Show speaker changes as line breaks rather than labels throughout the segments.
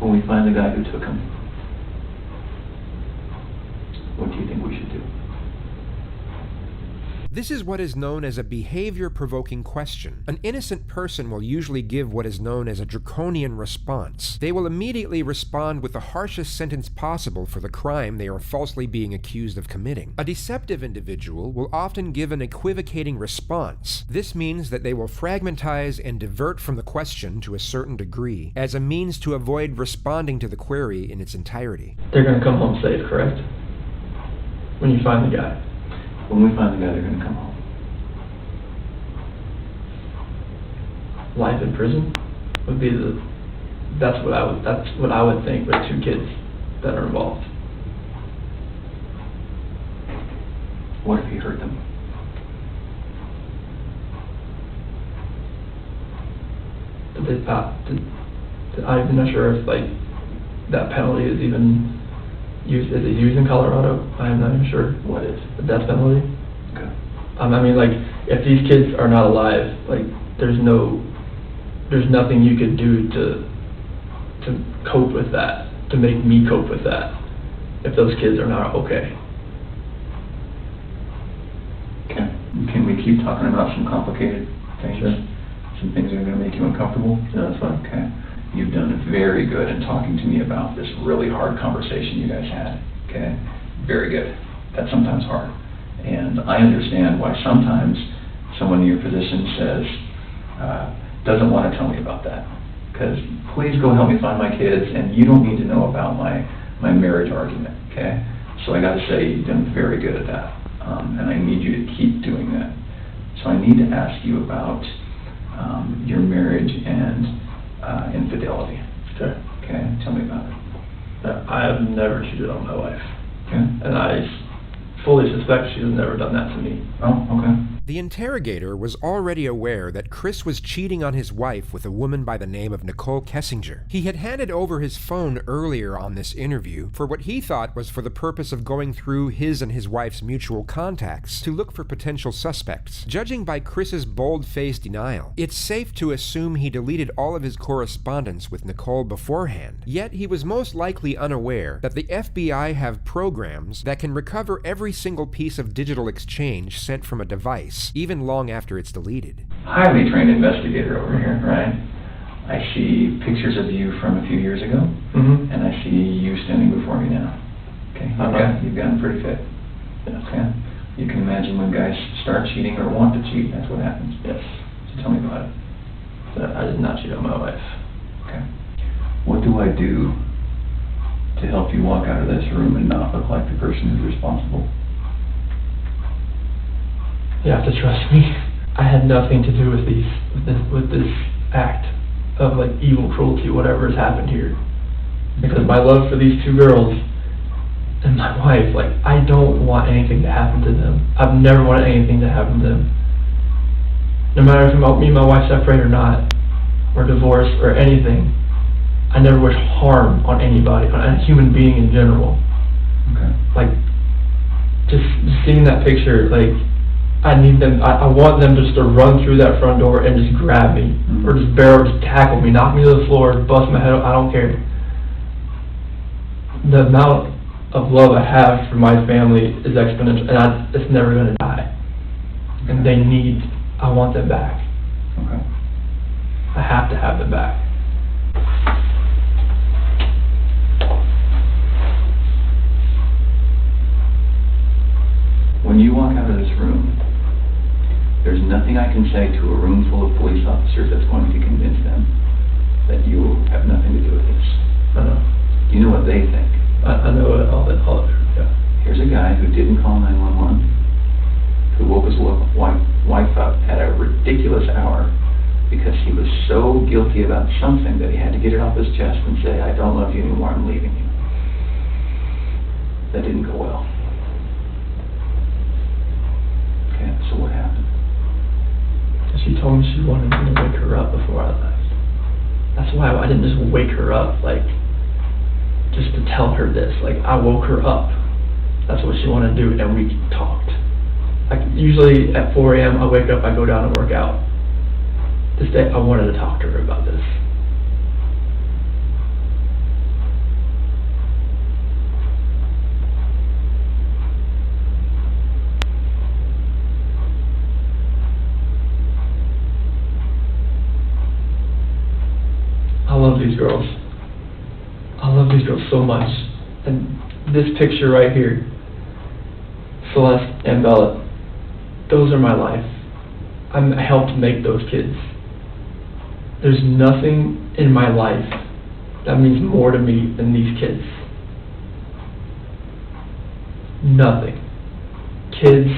when we find the guy who took him, what do you think we should do?
This is what is known as a behavior-provoking question. An innocent person will usually give what is known as a draconian response. They will immediately respond with the harshest sentence possible for the crime they are falsely being accused of committing. A deceptive individual will often give an equivocating response. This means that they will fragmentize and divert from the question to a certain degree, as a means to avoid responding to the query in its entirety.
They're going to come home safe, correct? When you find the guy.
When we find the guy, they're going to come home.
Life in prison would be that's what I would think with 2 kids that are involved.
What if he hurt them?
I'm not sure if that penalty is even used. Is it used in Colorado? I'm not even sure.
What is?
The death penalty?
Okay.
I mean, if these kids are not alive, there's nothing you could do to cope with that, to make me cope with that, if those kids are not okay.
Okay. Can we keep talking about some complicated things?
Sure.
Some things that are going to make you uncomfortable?
Yeah, that's fine.
Okay. You've done very good in talking to me about this really hard conversation you guys had, okay? Very good. That's sometimes hard. And I understand why sometimes someone in your position says, doesn't want to tell me about that. Because please go help me find my kids, and you don't need to know about my marriage argument, okay? So I got to say, you've done very good at that. And I need you to keep doing that. So I need to ask you about your marriage and infidelity.
Okay.
Okay, tell me about it.
I have never cheated on my wife.
Okay.
And I fully suspect she has never done that to me.
Oh, okay.
The interrogator was already aware that Chris was cheating on his wife with a woman by the name of Nicole Kessinger. He had handed over his phone earlier on this interview for what he thought was for the purpose of going through his and his wife's mutual contacts to look for potential suspects. Judging by Chris's bold-faced denial, it's safe to assume he deleted all of his correspondence with Nicole beforehand. Yet he was most likely unaware that the FBI have programs that can recover every single piece of digital exchange sent from a device, even long after it's deleted.
Highly trained investigator over here, right? I see pictures of you from a few years ago, and I see you standing before me now. Okay, you've gotten pretty fit.
Yes.
Okay, you can imagine when guys start cheating or want to cheat, that's what happens.
Yes.
So tell me about it.
I did not cheat on my wife.
Okay. What do I do to help you walk out of this room and not look like the person who's responsible?
You have to trust me. I had nothing to do with this act of evil cruelty, whatever has happened here. Because my love for these 2 girls and my wife, I don't want anything to happen to them. I've never wanted anything to happen to them. No matter if me and my wife separate or not, or divorce or anything, I never wish harm on anybody, on a human being in general.
Okay.
Just seeing that picture, I want them just to run through that front door and just grab me, or just tackle me, knock me to the floor, bust my head up, I don't care. The amount of love I have for my family is exponential, and it's never going to die. And I want them back.
Okay.
I have to have them back.
When you walk out of this room, there's nothing I can say to a room full of police officers that's going to convince them that you have nothing to do with this.
I know.
You know what they think.
I know all that. Yeah.
Here's a guy who didn't call 911, who woke his wife up at a ridiculous hour because he was so guilty about something that he had to get it off his chest and say, I don't love you anymore, I'm leaving you. That didn't go well. Okay, so what happened?
She told me she wanted me to wake her up before I left. That's why I didn't just wake her up, just to tell her this. I woke her up. That's what she wanted to do, and we talked. Usually at 4 a.m. I wake up, I go down and work out. This day, I wanted to talk to her about this. these girls. I love these girls so much. And this picture right here, Celeste and Bella, those are my life. I helped make those kids. There's nothing in my life that means more to me than these kids. Nothing. Kids,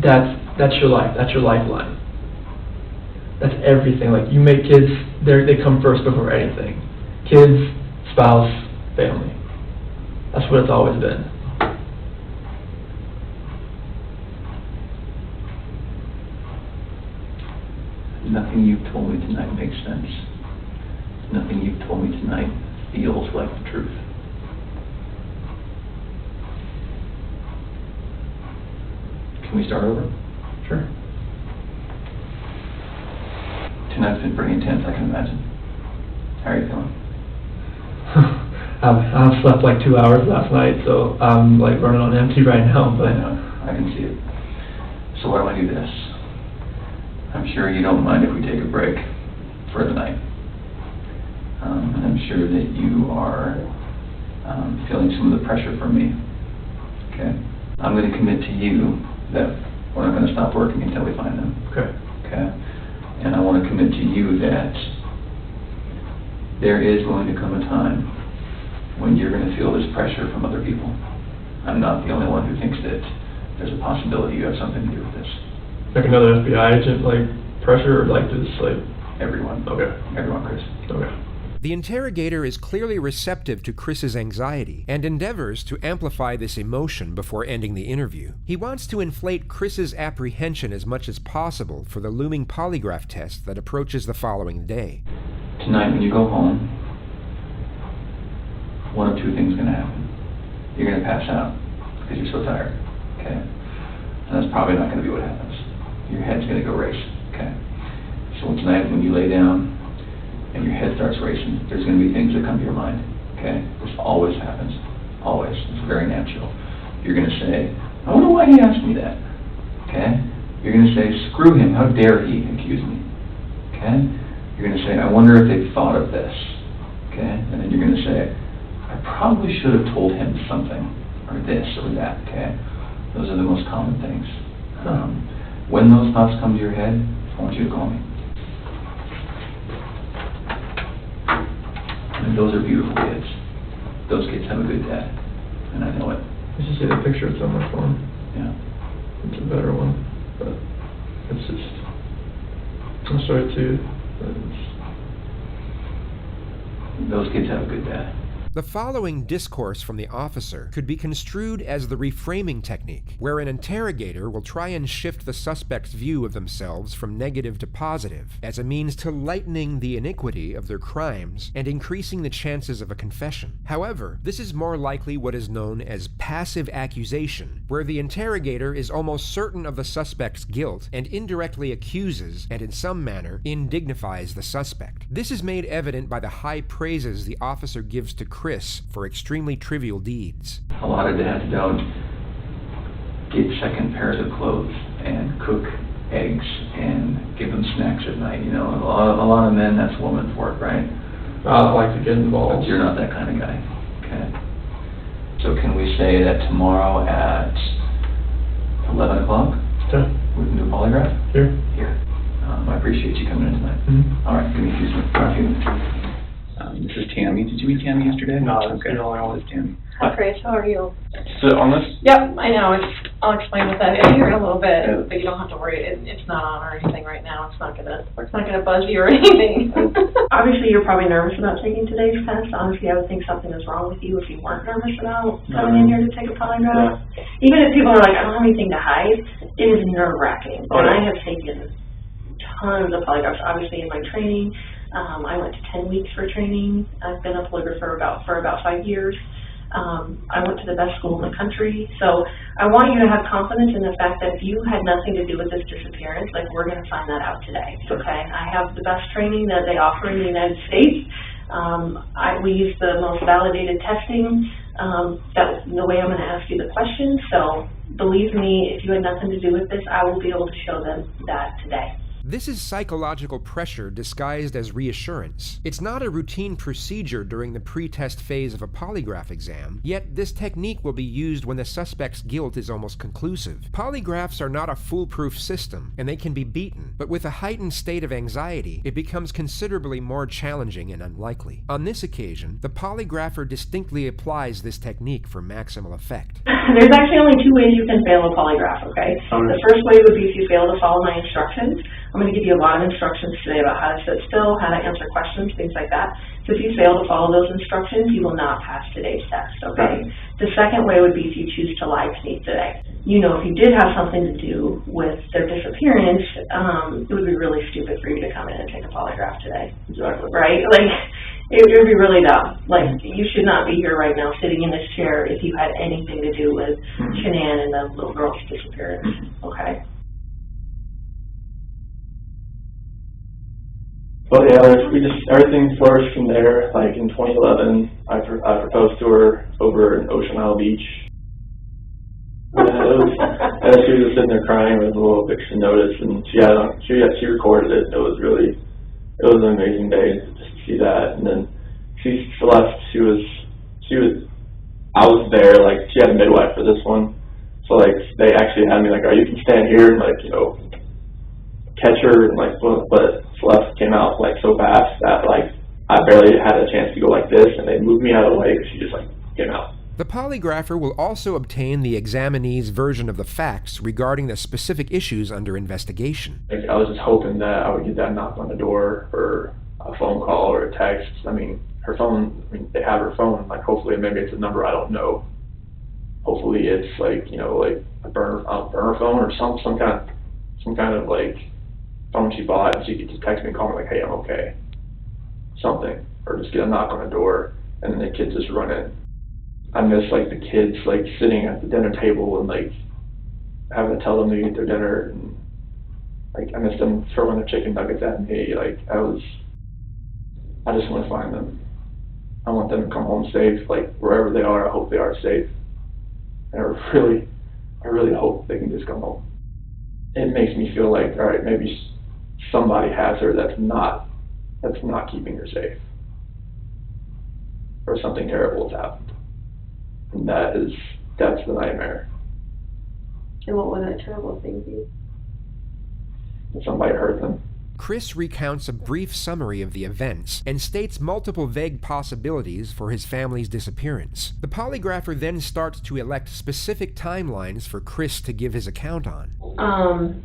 that's your life. That's your lifeline. That's everything. Like, you make kids, they come first before anything. Kids, spouse, family. That's what it's always been.
Nothing you've told me tonight makes sense. Nothing you've told me tonight feels like the truth. Can we start over?
Sure.
Tonight's been pretty intense, I can imagine. How are you feeling?
I've slept like 2 hours last night, so I'm like running on empty right now, but
I know, I can see it. So why don't I do this? I'm sure you don't mind if we take a break for the night. And I'm sure that you are feeling some of the pressure from me. Okay? I'm going to commit to you that we're not going to stop working until we find them.
Okay.
Okay? And I want to commit to you that there is going to come a time when you're going to feel this pressure from other people. I'm not the only one who thinks that there's a possibility you have something to do with this.
Like another FBI agent, like pressure, or like just like
Everyone.
Okay.
Everyone, Chris.
Okay.
The interrogator is clearly receptive to Chris's anxiety and endeavors to amplify this emotion before ending the interview. He wants to inflate Chris's apprehension as much as possible for the looming polygraph test that approaches the following day.
Tonight when you go home, one of two things is going to happen. You're going to pass out because you're so tired, okay? And that's probably not going to be what happens. Your head's going to go race, okay? So tonight when you lay down and your head starts racing, there's going to be things that come to your mind, okay? This always happens, always. It's very natural. You're going to say, I wonder why he asked me that, okay? You're going to say, screw him, how dare he accuse me, okay? You're going to say, I wonder if they thought of this, okay? And then you're going to say, I probably should have told him something, or this, or that, okay? Those are the most common things. When those thoughts come to your head, I want you to call me. And those are beautiful kids. Those kids have a good dad, and I know it.
You should see the picture, it's so much fun.
Yeah.
It's a better one, but it's just, I'll show it to you, but
Those kids have a good dad.
The following discourse from the officer could be construed as the reframing technique, where an interrogator will try and shift the suspect's view of themselves from negative to positive, as a means to lightening the iniquity of their crimes and increasing the chances of a confession. However, this is more likely what is known as passive accusation, where the interrogator is almost certain of the suspect's guilt and indirectly accuses, and in some manner, indignifies the suspect. This is made evident by the high praises the officer gives to Chris for extremely trivial deeds.
A lot of dads don't get second pairs of clothes and cook eggs and give them snacks at night. You know, a lot of men, that's woman's work, right?
I like to get involved.
But you're not that kind of guy, okay? So can we say that tomorrow at 11 o'clock,
Okay.
we can do a polygraph?
Here.
Here. I appreciate you coming in tonight.
Mm-hmm.
All right, give me a few minutes. This is Tammy. Did you meet Tammy yesterday?
No,
okay.
the only one.
This is Tammy.
Hi, Chris. How are you?
Sit on this?
Yep, I know. I'll explain what that is here in a little bit, but you don't have to worry. It's not on or anything right now. It's not gonna buzz you or anything. Obviously, you're probably nervous about taking today's test. Honestly, I would think something is wrong with you if you weren't nervous about coming in here to take a polygraph. Yeah. Even if people are like, I don't have anything to hide, it is nerve-wracking. And I have taken tons of polygraphs, obviously, in my training. I went to 10 weeks for training. I've been a polygrapher for about 5 years. I went to the best school in the country. So I want you to have confidence in the fact that if you had nothing to do with this disappearance, like, we're going to find that out today, okay? I have the best training that they offer in the United States. We use the most validated testing. That's the way I'm going to ask you the questions. So believe me, if you had nothing to do with this, I will be able to show them that today.
This is psychological pressure disguised as reassurance. It's not a routine procedure during the pre-test phase of a polygraph exam, yet this technique will be used when the suspect's guilt is almost conclusive. Polygraphs are not a foolproof system, and they can be beaten, but with a heightened state of anxiety, it becomes considerably more challenging and unlikely. On this occasion, the polygrapher distinctly applies this technique for maximal effect.
There's actually only two ways you can fail a polygraph, okay? The first way would be if you fail to follow my instructions. I'm going to give you a lot of instructions today about how to sit still, how to answer questions, things like that. So if you fail to follow those instructions, you will not pass today's test, okay? The second way would be if you choose to lie to me today. You know, if you did have something to do with their disappearance, it would be really stupid for you to come in and take a polygraph today.
Exactly.
Right? Like, it would be really dumb. Like, you should not be here right now sitting in this chair if you had anything to do with Shanann and the little girl's disappearance, okay?
But yeah, everything flourished from there. Like in 2011, I proposed to her over in Ocean Isle Beach. And she was just sitting there crying with a little eviction notice, and she recorded it. It was an amazing day just to see that. And then Celeste, I was there, like, she had a midwife for this one. So like, they actually had me like, you can stand here and like, you know, catch her, and like, but Celeste came out like so fast that like I barely had a chance to go like this, and they moved me out of the way because she just like came out.
The polygrapher will also obtain the examinee's version of the facts regarding the specific issues under investigation.
Like, I was just hoping that I would get that knock on the door, or a phone call, or a text. I mean, her phone. I mean, they have her phone. Like, hopefully, maybe it's a number I don't know. Hopefully, it's like, you know, like a burner phone, or some kind of like phone she bought, and she could just text me and call me like, hey, I'm okay. Something. Or just get a knock on the door, and then the kids just run in. I miss like the kids like sitting at the dinner table and like having to tell them to eat their dinner, and like I miss them throwing their chicken nuggets at me. Like I just want to find them. I want them to come home safe. Like wherever they are, I hope they are safe. And I really hope they can just come home. It makes me feel like, all right, maybe somebody has her that's not keeping her safe, or something terrible has happened, and that's the nightmare.
And what would that terrible thing be?
That somebody hurt them.
Chris recounts a brief summary of the events and states multiple vague possibilities for his family's disappearance. The polygrapher then starts to elect specific timelines for Chris to give his account on.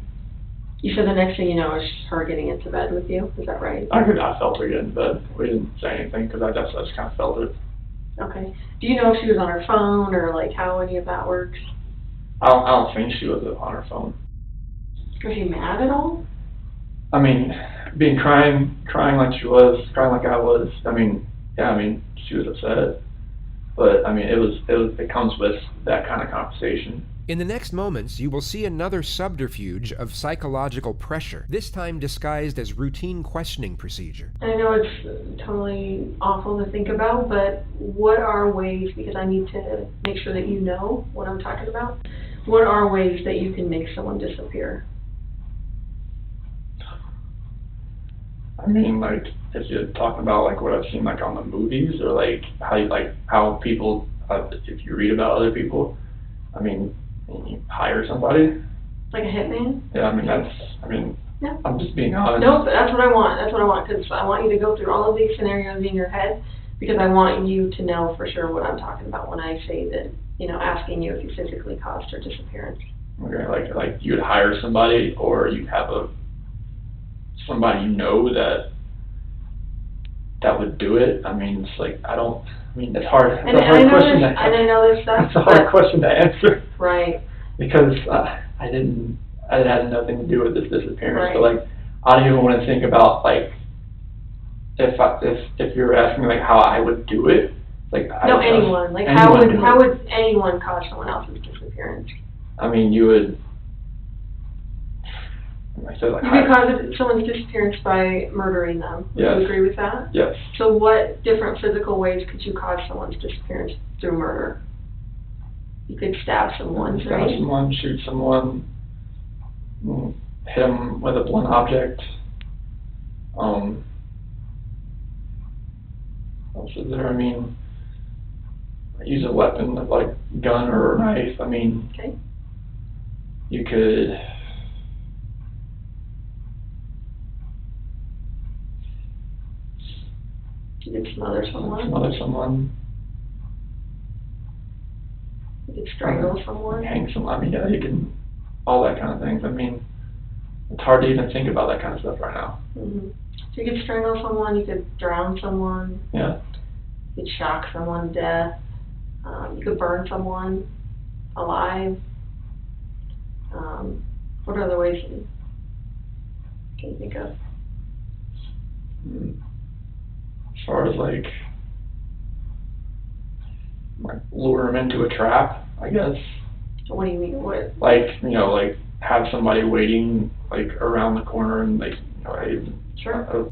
You said the next thing you know is her getting into bed with you, is that right?
I felt her get in bed. We didn't say anything because I just kind of felt it.
Okay. Do you know if she was on her phone, or like how any of that works?
I don't think she was on her phone.
Was she mad at all?
I mean, crying like she was, crying like I was. I mean, yeah, I mean, she was upset, but I mean, it comes with that kind of conversation.
In the next moments, you will see another subterfuge of psychological pressure, this time disguised as routine questioning procedure.
I know it's totally awful to think about, but what are ways, because I need to make sure that you know what I'm talking about, what are ways that you can make someone disappear?
I mean, like, if you're talking about like what I've seen like on the movies, or like how people, if you read about other people, I mean, you hire somebody.
Like a hitman?
Yeah,
Yeah.
I'm just being honest.
No, but that's what I want, because I want you to go through all of these scenarios in your head, because I want you to know for sure what I'm talking about when I say that, you know, asking you if you physically caused her disappearance.
Okay, like you would hire somebody, or you have somebody you know that would do it. I mean, it's like, it's hard. It's a hard question to answer.
And I know this stuff.
It's a hard question to answer.
Right.
Because it had nothing to do with this disappearance.
Right.
But like, I don't even want to think about like, if you're asking me like how I would do it, like
anyone. Like how would anyone cause someone else's disappearance?
I mean, you would. I said like.
You could cause someone's disappearance by murdering them. Would you agree with that?
Yes.
So what different physical ways could you cause someone's disappearance through murder? You could stab someone, right?
Stab someone, shoot someone. hit him with a blunt object. What else is there? I mean, use a weapon like gun or a knife. I mean,
Okay.
you could.
You could smother someone.
Smother someone.
You could strangle someone.
Hang someone. I mean, yeah, you can. All that kind of things. I mean, it's hard to even think about that kind of stuff right now.
Mm-hmm. So you could strangle someone, you could drown someone,
Yeah.
you could shock someone to death, you could burn someone alive. What other ways can you think of?
As far as like lure them into a trap, I guess.
What do you mean? What?
Like, you know, like have somebody waiting like around the corner and like, you know, hey,
Sure.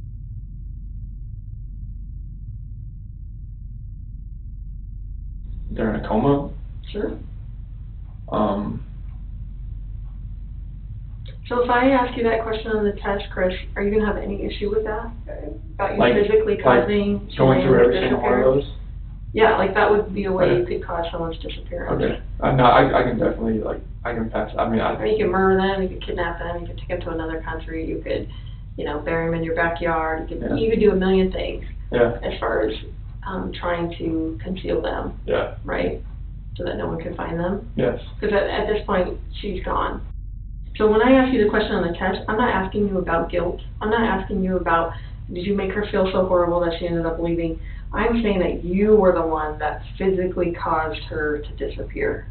They're in a coma.
Sure. So if I ask you that question on the test, Chris, are you going to have any issue with that? About you
Like-
physically causing
Going through every
someone's
single one of
disappearance?
those.
Yeah, like that would be a way you
Okay.
could cause someone's disappearance.
Okay. No, I can definitely like I can pass. I mean,
Or you could murder them, you could kidnap them, you could take them to another country, you could, you know, bury them in your backyard,
Yeah.
you could do a million things
yeah,
as far as trying to conceal them,
yeah,
right? So that no one can find them.
yes,
Because at this point, she's gone. So when I ask you the question on the test, I'm not asking you about guilt. I'm not asking you about, did you make her feel so horrible that she ended up leaving? I'm saying that you were the one that physically caused her to disappear.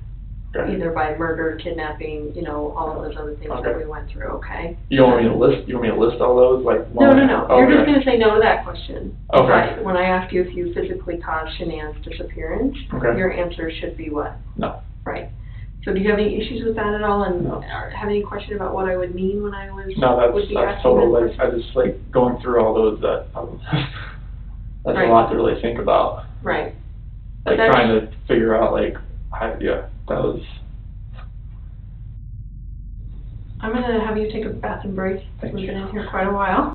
okay.
Either by murder, kidnapping, you know, all of those other things that
Okay.
we went through, okay?
You want me to list? You want me to list all those? Like
No,
one-
no, no.
Oh,
You're just
okay.
going to say no to that question.
Okay.
Right. When I ask you if you physically caused Shanann's disappearance,
Okay.
your answer should be what?
No.
Right. So do you have any issues with that at all, and
No.
or have any question about what I would mean when I was
No,
would
that's
be
that's
asking
total.
that
Like
question?
I just like going through all those that that's
Right.
a lot to really think about.
Right. But
Like
that's-
trying to figure out like yeah, that was.
I'm going to have you take a bathroom break.
Thank
We've
you.
been in here quite a while.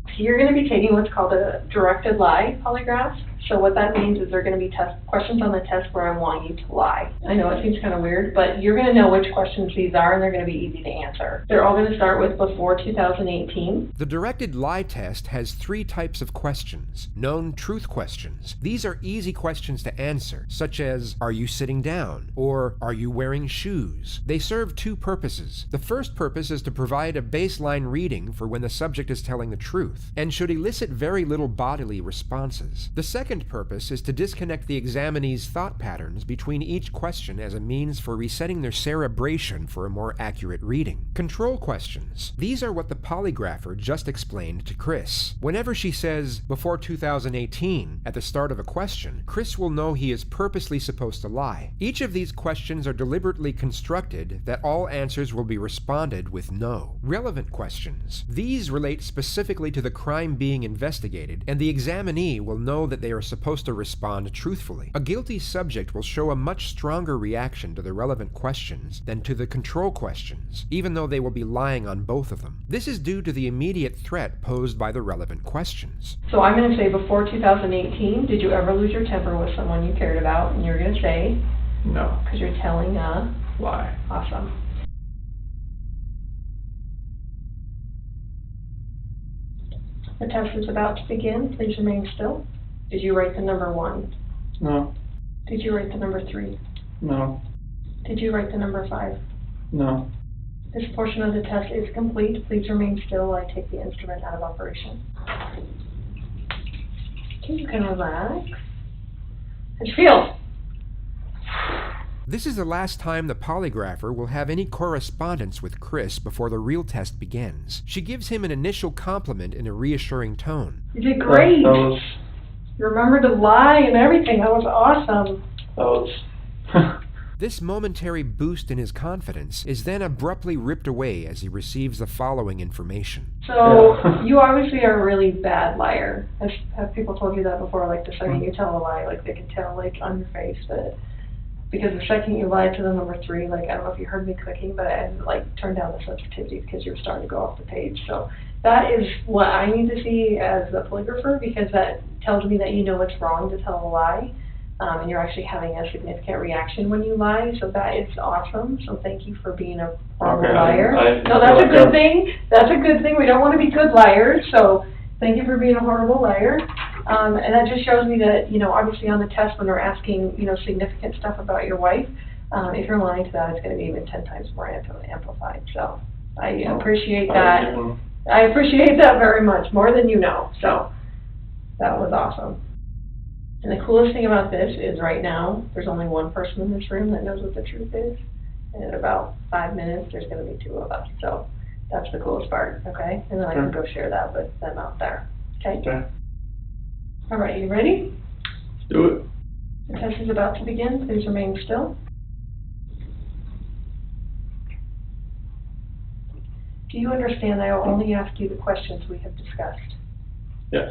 So you're going to be taking what's called a directed lie polygraph. So what that means is there are going to be questions on the test where I want you to lie. I know it seems kind of weird, but you're going to know which questions these are, and they're going to be easy to answer. They're all going to start with before 2018.
The directed lie test has 3 types of questions. Known truth questions. These are easy questions to answer, such as, are you sitting down? Or, are you wearing shoes? They serve 2 purposes. The first purpose is to provide a baseline reading for when the subject is telling the truth, and should elicit very little bodily responses. The second purpose is to disconnect the examinee's thought patterns between each question as a means for resetting their cerebration for a more accurate reading. Control questions. These are what the polygrapher just explained to Chris. Whenever she says, before 2018, at the start of a question, Chris will know he is purposely supposed to lie. Each of these questions are deliberately constructed that all answers will be responded with no. Relevant questions. These relate specifically to the crime being investigated, and the examinee will know that they are supposed to respond truthfully. A guilty subject will show a much stronger reaction to the relevant questions than to the control questions, even though they will be lying on both of them. This is due to the immediate threat posed by the relevant questions.
So I'm going to say before 2018, did you ever lose your temper with someone you cared about? And you're going to say,
No.
because you're telling a
Lie.
awesome. The test is about to begin. Please remain still. Did you write the number 1?
No.
Did you write the number 3?
No.
Did you write the number 5?
No.
This portion of the test is complete. Please remain still while I take the instrument out of operation. Okay, you can relax. How'd you feel?
This is the last time the polygrapher will have any correspondence with Chris before the real test begins. She gives him an initial compliment in a reassuring tone.
You did great.
That was.
You remembered to lie and everything. That was awesome.
That was.
This momentary boost in his confidence is then abruptly ripped away as he receives the following information.
So,
Yeah.
you obviously are a really bad liar. Have people told you that before? Like, the second you tell a lie, like, they can tell, like, on your face that Because the second you lied to the number 3, like, I don't know if you heard me clicking, but I like turned down the sensitivity because you were starting to go off the page. So that is what I need to see as a polygrapher, because that tells me that you know it's wrong to tell a lie, and you're actually having a significant reaction when you lie. So that is awesome. So thank you for being a horrible liar. No, that's a good thing. That's a good thing. We don't want to be good liars. So thank you for being a horrible liar. And that just shows me that, you know, obviously on the test when they're asking, you know, significant stuff about your wife, if you're lying to that, it's going to be even 10 times more amplified. So I appreciate that. I appreciate that very much, more than you know. So that was awesome. And the coolest thing about this is right now, there's only one person in this room that knows what the truth is. And in about 5 minutes, there's going to be 2 of us. So that's the coolest part, okay? And then I can go share that with them out there. Okay?
Okay.
All right, you ready?
Let's do it.
The test is about to begin. Please remain still. Do you understand that I will only ask you the questions we have discussed?
Yes.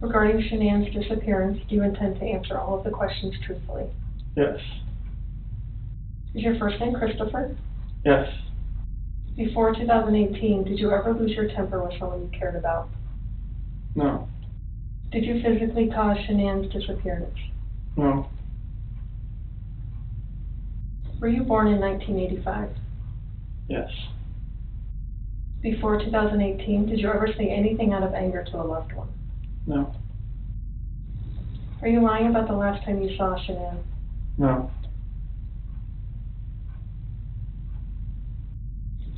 Regarding Shanann's disappearance, do you intend to answer all of the questions truthfully?
Yes.
Is your first name Christopher?
Yes.
Before 2018, did you ever lose your temper with someone you cared about?
No.
Did you physically cause Shanann's disappearance?
No.
Were you born in 1985?
Yes.
Before 2018, did you ever say anything out of anger to a loved one?
No.
Are you lying about the last time you saw Shanann?
No.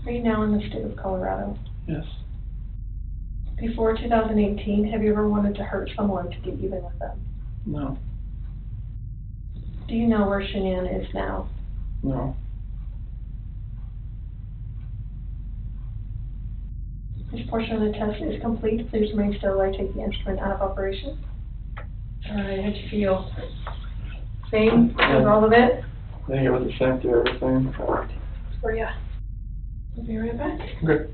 Are you now in the state of Colorado?
Yes.
Before 2018, have you ever wanted to hurt someone to get even with them?
No.
Do you know where Shanann is now?
No.
This portion of the test is complete. Please remain still while I take the instrument out of operation. All right, how'd you feel? Same as all of it?
I think it was the same to everything.
For ya. I'll be right back.
Okay.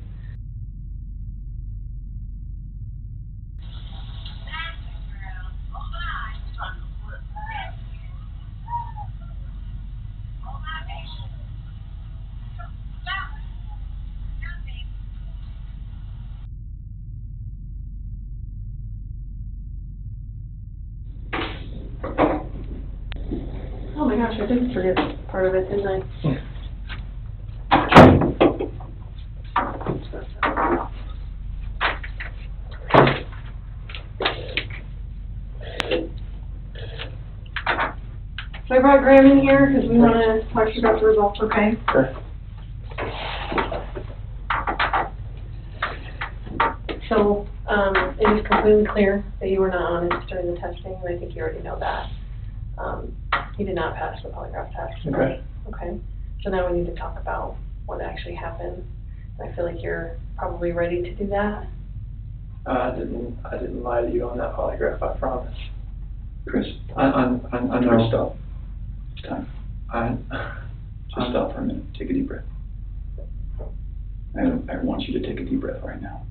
Oh my gosh, I did forget part of it, didn't I? So I brought Graham in here because we want to talk to you about the results, okay?
Okay.
So, it is completely clear that you were not honest during the testing, and I think you already know that. You did not pass the polygraph test.
Okay.
Okay. So now we need to talk about what actually happened. I feel like you're probably ready to do that.
I didn't lie to you on that polygraph, I promise.
Chris,
I know.
stop. It's time. Just stop for a minute. Take a deep breath. I want you to take a deep breath right now.